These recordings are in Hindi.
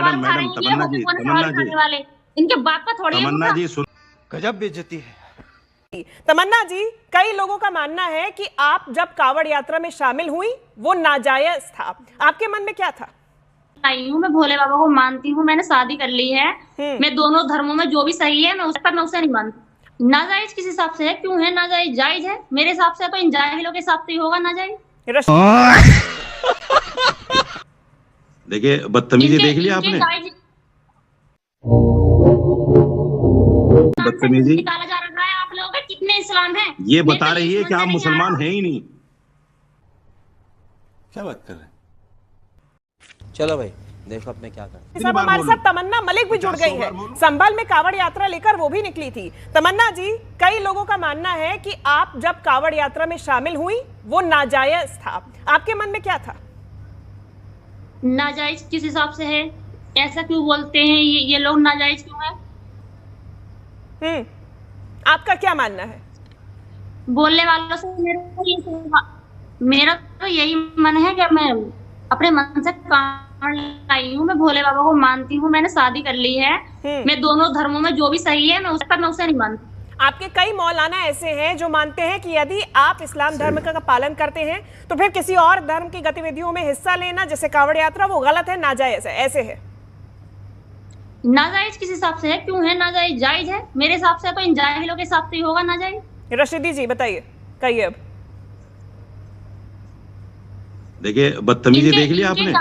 सवाल उठा रही हैं, ये होगी कौन सवाल उठाने वाले? इनके बाप का थोड़ी है तमन्ना भूखा। जी सुन, गजब बेइज्जती है। तमन्ना जी, कई लोगों का मानना है कि आप जब कांवड़ यात्रा में शामिल हुई वो नाजायज था, आपके मन में क्या था? आई हूँ, मैं भोले बाबा को मानती हूँ, मैंने शादी कर ली है। मैं दोनों धर्मों में जो भी सही है मैं उसे नहीं मानती। नाजायज किस हिसाब से है? क्यों है नाजायज? जायज है मेरे हिसाब से, तो इन जाहिलों के हिसाब से ही होगा नाजायज। देखिए बदतमीजी देख लिया आपने, बदतमीजी निकाला जा रहा है। आप लोगों के कितने इस्लाम है? ये बता रही है कि आप मुसलमान हैं ही नहीं। क्या बात कर रहे हैं? चलो भाई देखो अब मैं क्या कर। सब हमारे साथ तमन्ना मलिक भी जुड़ गई है, संभल में कांवड़ यात्रा लेकर वो भी निकली थी। तमन्ना जी, कई लोगों का मानना है कि आप जब कांवड़ यात्रा में शामिल हुई वो नाजायज था, आपके मन में क्या था? नाजायज किस हिसाब से है? ऐसा क्यों बोलते हैं ये लोग? नाजायज क्यों है? आपका क्या मानना है? बोलने वालों से मेरा तो यही मन है कि मैं अपने मन से कांवड़ लाई हूँ, मैं भोले बाबा को मानती हूँ, मैंने शादी कर ली है। मैं दोनों धर्मों में जो भी सही है मैं उसे नहीं मानती। आपके कई मौलाना ऐसे हैं जो मानते हैं कि यदि आप इस्लाम धर्म का पालन करते हैं तो फिर किसी और धर्म की गतिविधियों में हिस्सा लेना जैसे कांवड़ यात्रा वो गलत है, नाजायज है, ऐसे है। नाजायज किस हिसाब से है? क्यों है नाजायज? जायज है मेरे हिसाब से, तो इन जाहिलों के हिसाब से ही होगा नाजायज। रशीदी जी बताइए, कहिए अब। देखिए बदतमीजी देख लिया आपने,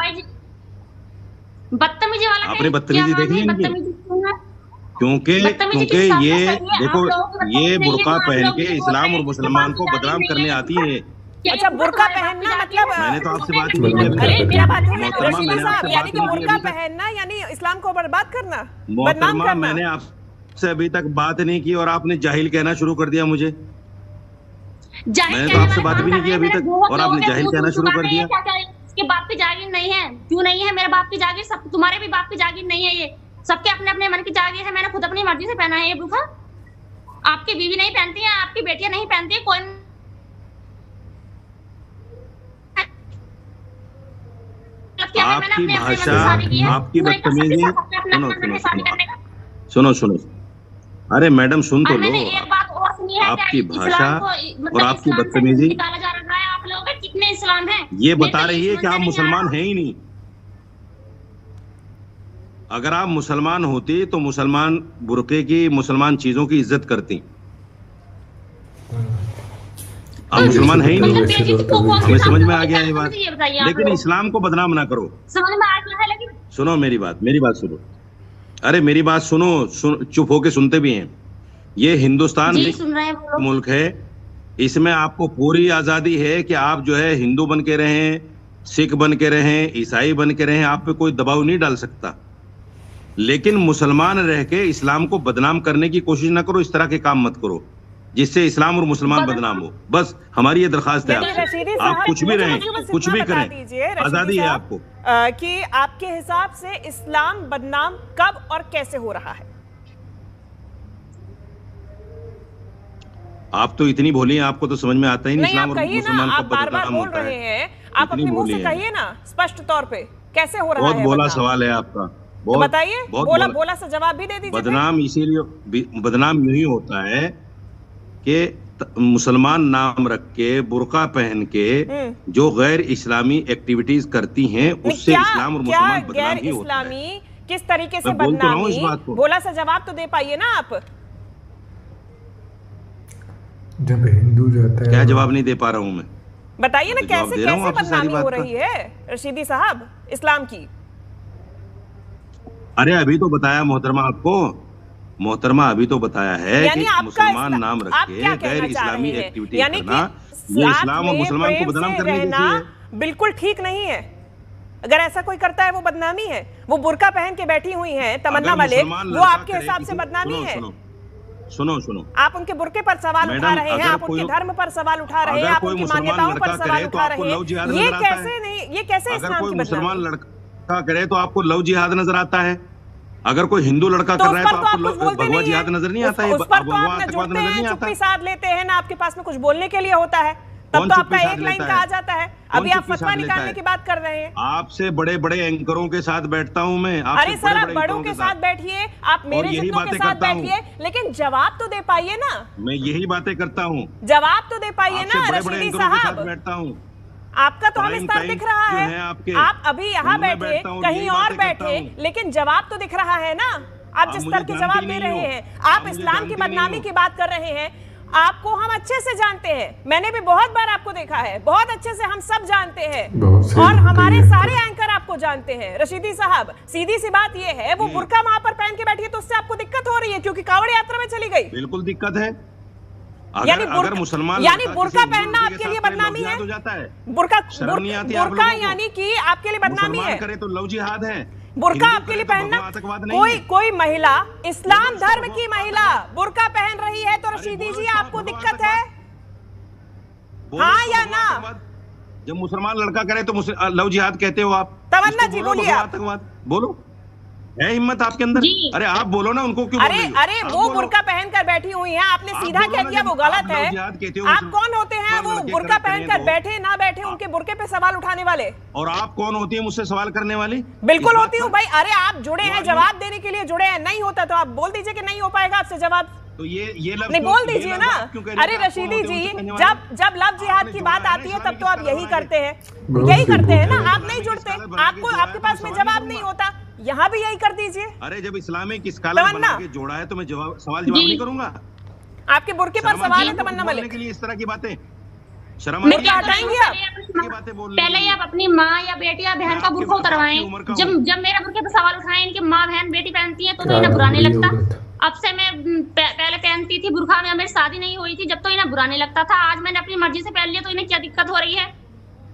बदतमीजी वाला आपने बदतमीजी देख ली इनकी। क्योंकि ये देखो, ये बुर्का पहन के इस्लाम और मुसलमान को बदनाम करने आती है। अच्छा, बुर्का पहनना मतलब? मैंने तो आपसे बात नहीं की। अरे क्या बात है मोहतरमा, रशीदी मैंने साहब, आपसे यानी बात कि नहीं की बुर्का अभी तक। पहनना यानी इस्लाम को बर्बाद करना, बदनाम मोहतरमा, करना। मैंने आपसे अभी तक बात नहीं की और आपने जाहिल कहना शुरू कर दिया मुझे। मैंने तो आपसे बात भी नहीं की अभी तक और आपने जाहिल कहना शुरू कर दिया। इसके बाप की जागीर नहीं है? क्यों नहीं है? मेरे बाप की जागीर, सब तुम्हारे भी बाप की जागीर नहीं है। ये सबके अपने अपने मन की जागीर है। मैंने खुद अपनी मर्जी से पहना है ये बुर्का। आपकी बीवी नहीं पहनती है, आपकी बेटियां नहीं पहनती है, कोई आपकी भाषा, आपकी बदतमीजी। सुनो सुनो, अरे मैडम सुन तो लो। आपकी भाषा और आपकी बदतमीजी निकाला जा रहा है। आप लोगों के कितने इस्लाम है? ये बता रही है कि आप मुसलमान हैं ही नहीं। अगर आप मुसलमान होती तो मुसलमान बुर्के की, मुसलमान चीजों की इज्जत करती। आप मुसलमान है ही नहीं, हमें समझ में आ गया ये बात। लेकिन इस्लाम को बदनाम ना करो। समझ में आ गया है, लेकिन सुनो मेरी बात सुनो। अरे मेरी बात सुनो, चुप होके सुनते भी हैं। ये हिंदुस्तान एक मुल्क है, इसमें आपको पूरी आजादी है कि आप जो है हिंदू बन के रहें, सिख बन के रहें, ईसाई बन के रहें, आप पे कोई दबाव नहीं डाल सकता। लेकिन मुसलमान रह के इस्लाम को बदनाम करने की कोशिश ना करो। इस तरह के काम मत करो जिससे इस्लाम और मुसलमान बदनाम हो। बस हमारी ये दरखास्त है आपसे। आप कुछ भी रहें, कुछ भी करें, आजादी है आपको। कि आपके हिसाब से इस्लाम बदनाम कब और कैसे हो रहा है? आप तो इतनी भोली हैं, आपको तो समझ में आता ही नहीं इस्लाम और मुसलमान आप को बार बार बदनाम बोल होता रहे है। हैं, आप अपने मुंह से कहिए ना स्पष्ट तौर पे कैसे हो रहा है? बहुत भोला सवाल है आपका, तो बताइए, बोला से जवाब भी दे दीजिए। बदनाम इसीलिए, बदनाम यूं ही होता है कि मुसलमान नाम रख के, बुर्का पहन के जो गैर इस्लामी एक्टिविटीज करती हैं, उससे इस्लाम और मुसलमान बदनाम ही होता है। किस तरीके से बदनामी? बोला से जवाब तो दे पाइए ना आप। जब हिंदू जाता है, क्या जवाब नहीं दे पा रहा हूं मैं? बताइए ना, कैसे कैसे बदनामी हो रही है रशीदी साहब इस्लाम की? अरे अभी तो बताया मोहतरमा आपको, मोहतरमा अभी तो बताया है कि मुसलमान नाम रख के गैर इस्लामी एक्टिविटी करना, ये इस्लाम और मुसलमान को बदनाम करने जैसी है। बिल्कुल ठीक नहीं है। अगर ऐसा कोई करता है वो बदनामी है। वो बुर्का पहन के बैठी हुई हैं तमन्ना मलिक, वो आपके हिसाब से बदनामी है? सुनो, आप उनके बुर्के पर सवाल उठा रहे हैं, आप उनके धर्म पर सवाल उठा रहे हैं, आप उनकी मान्यताओं पर सवाल उठा रहे हैं। ये कैसे नहीं, ये कैसे इस्लाम की बदनामी? मुसलमान लड़का करे तो आपको लव जिहाद नजर आता है, अगर कोई हिंदू लड़का कर रहा है तो आपको भगवा जिहाद नजर नहीं आता है, उस पर तो आप न जुड़ते हैं, चुप्पी साध लेते हैं ना, आपके पास में कुछ बोलने के लिए होता है। तब तो आपका एक लाइन का आ जाता है। अभी आप फतवा निकालने की बात कर रहे हैं। आपसे बड़े बड़े एंकरों के साथ बैठता हूं मैं। अरे सर, आप बड़ों के साथ बैठिए, आप मेरे जितनों के साथ बैठिए, लेकिन जवाब तो दे पाइए ना। मैं यही बातें करता हूँ, जवाब तो दे पाइए ना रशीदी साहब। बैठता हूँ, आपका तो हमें स्तर दिख रहा है। आप अभी यहाँ बैठे, कहीं और बैठे, लेकिन जवाब तो दिख रहा है ना। आप जिस स्तर के जवाब दे रहे हैं, आप इस्लाम की बदनामी की बात कर रहे हैं, आपको हम अच्छे से जानते हैं। मैंने भी बहुत बार आपको देखा है, बहुत अच्छे से हम सब जानते हैं, और हमारे सारे एंकर आपको जानते हैं। रशीदी साहब, सीधी सी बात ये है, वो बुर्का वहां पर पहन के बैठी है तो उससे आपको दिक्कत हो रही है क्योंकि कांवड़ यात्रा में चली गई। बिल्कुल दिक्कत है। अगर मुसलमान, यानी बुर्का पहनना आपके लिए बदनामी है? बुर्का यानी कि आपके लिए बदनामी है? करे तो लव जिहाद है। बुर्का आपके लिए पहनना, कोई महिला, इस्लाम धर्म की महिला बुर्का पहन रही है तो रशीदी जी आपको दिक्कत है? हाँ या ना? जब मुसलमान लड़का करे तो लव जिहाद कहते हो आप? तमन्ना जी बोलिए, आतंकवाद बोलो, है हिम्मत आपके अंदर? अरे आप बोलो ना, उनको क्यों? अरे वो बुर्का पहनकर बैठी हुई हैं, आपने सीधा कह दिया वो गलत है। आप कौन होते हैं वो बुर्का पहनकर बैठे ना बैठे उनके बुर्के पे सवाल उठाने वाले? और आप कौन होती है मुझसे सवाल करने वाली? बिल्कुल होती हूँ भाई। अरे आप जुड़े हैं, जवाब देने के लिए जुड़े हैं। नहीं होता तो आप बोल दीजिए कि नहीं हो पाएगा आपसे जवाब, तो ये नहीं बोल दीजिए ना। अरे रशीदी जी, जब लव जिहाद की बात आती है तब तो आप यही करते हैं, ना। आप नहीं जुड़ते, आपको आपके पास में जवाब नहीं होता, यहाँ भी यही कर दीजिए। अरे जब इस्लामिक स्कॉलर बना के जोड़ा है तो मैं सवाल जवाब नहीं करूंगा? आपके बुर्के पर सवाल है तमन्ना मलिक के लिए इस तरह की बातें शर्म हटाएंगे आप? पहले ही आप अपनी माँ या बेटी या बहन का बुर्का उतरवाएं। जब मेरे बुर्के पर सवाल उठाएं, इनकी माँ बहन बेटी पहनती है तो इन्हें बुरा नहीं लगता। अब से मैं पहले पहनती थी बुर्का, में मेरी शादी नहीं हुई थी जब तो इन्हें बुरा नहीं लगता था। आज मैंने अपनी मर्जी से पहन लिया तो इन्हें क्या दिक्कत हो रही है?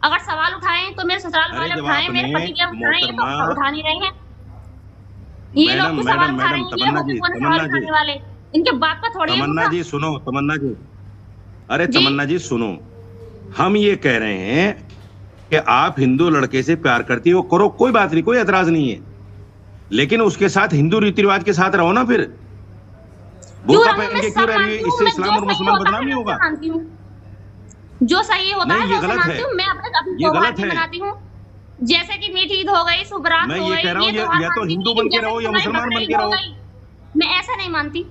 अगर सवाल उठाएं तो मेरे ससुराल वाले उठाएं, मेरे पति के उठाएं, ये तो उठा नहीं रहे हैं। ये लोग तो सवाल उठा रहे हैं, ये सवाल उठाने वाले, इनके बात पर थोड़ी। तमन्ना जी सुनो, तमन्ना जी, अरे तमन्ना जी सुनो, हम ये कह रहे हैं कि आप हिंदू लड़के से प्यार करती हो, करो, कोई बात नहीं, कोई एतराज नहीं है, लेकिन उसके साथ हिंदू रीति रिवाज के साथ रहो ना। फिर बुर्का पहन के क्यों रह रही है? इससे इस्लाम और मुसलमान बदनाम नहीं होगा? जो सही होता है ये गलत है, मैं अपने गलत है बनाती हूँ। जैसे कि मीठी ईद हो गई, शुभरात हो गई, मैं ये कह रहा हूँ या तो हिंदू बन के रहो या मुसलमान बन के रहो। मैं ऐसा नहीं मानती।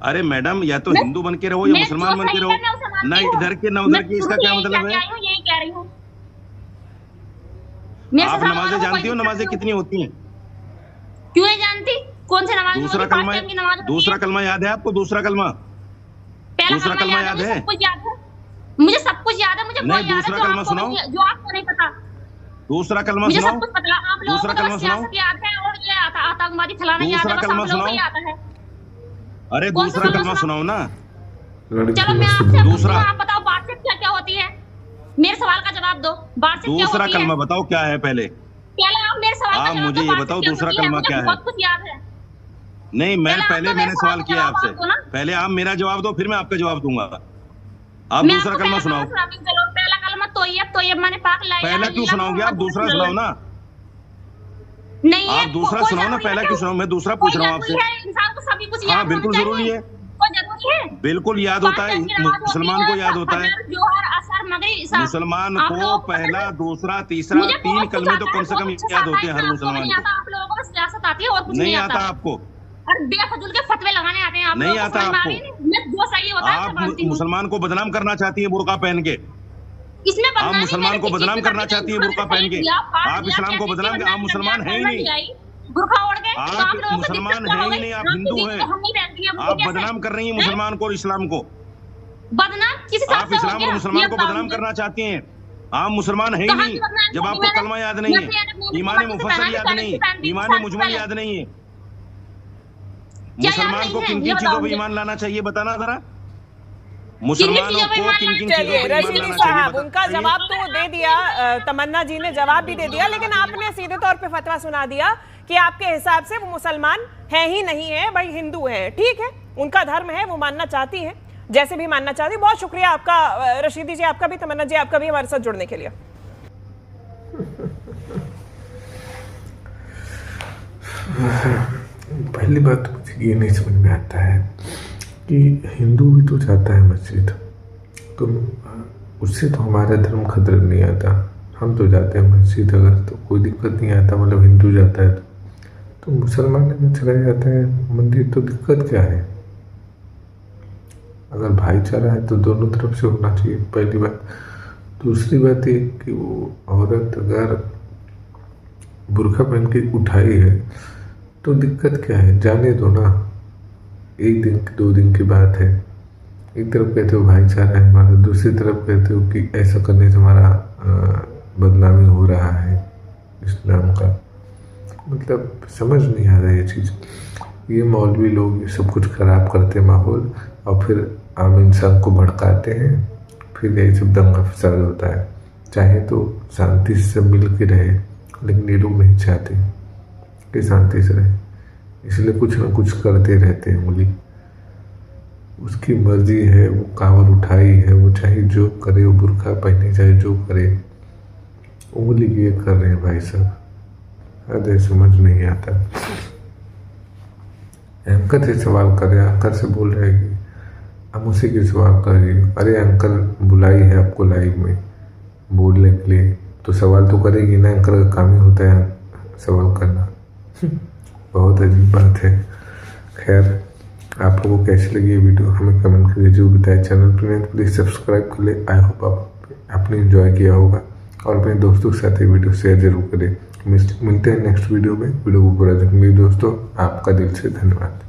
अरे मैडम, या तो हिंदू बन के रहो या मुसलमान बन के रहो, ना इधर के ना उधर के, इसका क्या मतलब है? यही कह रही हूँ। आप नमाजें जानती हो? नमाजें कितनी होती हैं? क्यों नहीं जानती? कौन सी नमाज? दूसरा कलमा याद है आपको? दूसरा कलमा याद है? मुझे सब कुछ याद है। मुझे नहीं, दूसरा कलमा सुनाओ जो आपको नहीं पता। दूसरा कलमा मुझे सुनाओ। सब कुछ पता। आप लोगों को तो सियासत याद है और ये आतंकवादी फैलाना याद है, बस आप लोगों को याद है। अरे दूसरा कलमा सुनाओ ना। चलो मैं आपसे दूसरा, आप बताओ बातचीत क्या होती है? मेरे सवाल का जवाब दो। बातचीत क्या होती है? दूसरा कलमा बताओ क्या है? पहले आप मेरे सवाल का जवाब दो। मुझे ये बताओ दूसरा कलमा क्या है? बहुत कुछ याद है। नहीं, मैंने सवाल किया आपसे, पहले आप मेरा जवाब दो, फिर मैं आपका जवाब दूंगा। आप दूसरा कलमा सुनाओ। पहला कलमा तोयब मैंने पाक लाया। पहला क्यों सुनाओगे आप? दूसरा सुनाओ ना। नहीं, आप दूसरा सुनाओ ना, पहला क्यों सुनाओ? मैं दूसरा पूछ रहा हूँ आपसे। इंसान को सभी कुछ हाँ बिल्कुल जरूरी है, बिल्कुल याद होता है। मुसलमान को याद होता है, मुसलमान को पहला, दूसरा, तीसरा, 3 कलमे तो कम से कम याद होते हैं हर मुसलमान को। आप लोगों को सियासत आती है और कुछ नहीं आता आपको? बेफजूल के फतवे लगाने आते हैं आप। नहीं आता आपको? जो सही होता है आप मुसलमान को बदनाम करना चाहती है बुर्का पहन के। इसमें आप मुसलमान को बदनाम करना चाहती है बुर्का पहन के। आप इस्लाम को बदनाम, आप मुसलमान है ही नहीं, बुर्का ओढ़ के। आप मुसलमान है ही नहीं, आप हिंदू हैं। आप बदनाम कर रही हैं मुसलमान को और इस्लाम को। बदनाम किसी आप इस्लाम और मुसलमान को बदनाम करना चाहती हैं। आप मुसलमान है ही नहीं जब आपको कलमा याद नहीं है, ईमान मुफस्सल याद नहीं, ईमान मुजमल याद नहीं है। मुसलमान को किन किन चीजों पर ईमान लाना चाहिए बताना जरा। मुसलमानों को किन किन चीजों पर रशीदी साहब, उनका जवाब तो दे दिया, तमन्ना जी ने जवाब भी दे दिया, लेकिन आपने सीधे तौर पे फतवा सुना दिया कि आपके हिसाब से वो मुसलमान है ही नहीं है, भाई हिंदू है। ठीक है, उनका धर्म है, वो मानना चाहती है, जैसे भी मानना चाहती। बहुत शुक्रिया आपका रशीदी जी, आपका भी, तमन्ना जी आपका भी हमारे साथ जुड़ने के लिए। पहली बात मुझे ये नहीं समझ में आता है कि हिंदू भी तो जाता है मस्जिद, तो उससे तो हमारा धर्म खतरे नहीं आता। हम तो जाते हैं मस्जिद, अगर तो कोई दिक्कत नहीं आता, मतलब हिंदू जाता है तो मुसलमान में चला जाता है मंदिर, तो दिक्कत क्या है? अगर भाईचारा है तो दोनों तरफ से होना चाहिए, पहली बात। दूसरी बात ये कि वो औरत अगर बुर्का पहन के उठाई है तो दिक्कत क्या है? जाने दो ना, 1 दिन की 2 दिन की बात है। एक तरफ कहते हो भाईचारा है हमारा, दूसरी तरफ कहते हो कि ऐसा करने से हमारा बदनामी हो रहा है इस्लाम का। मतलब समझ नहीं आ रहा है ये चीज़। ये मौलवी लोग ये सब कुछ खराब करते हैं माहौल, और फिर आम इंसान को भड़काते हैं, फिर यही सब दंगा फसाद होता है। चाहे तो शांति से मिल के रहे, लेकिन ये लोग नहीं चाहते कि शांति से रहे, इसलिए कुछ ना कुछ करते रहते हैं। उंगली उसकी मर्जी है, वो कांवर उठाई है, वो चाहे जो करे, वो बुर्का पहने चाहे जो करे, उंगली ये कर रहे हैं भाई साहब। अरे समझ नहीं आता। एंकर से सवाल कर रहे हैं, एंकर से बोल रहे हैं कि हम उसी की सवाल कर रही हूँ। अरे एंकर बुलाई है आपको लाइव में बोलने के लिए, तो सवाल तो करेगी ना, एंकर का काम ही होता है सवाल करना। बहुत अजीब बात है। खैर, आप लोगों को कैसी लगी ये वीडियो हमें कमेंट करके जरूर बताएं। चैनल पर नहीं प्लीज़ सब्सक्राइब कर ले। आई होप आपने एंजॉय किया होगा, और अपने दोस्तों के साथ ये वीडियो शेयर जरूर करें। मिलते हैं नेक्स्ट वीडियो में। वीडियो को पूरा देखने दोस्तों, आपका दिल से धन्यवाद।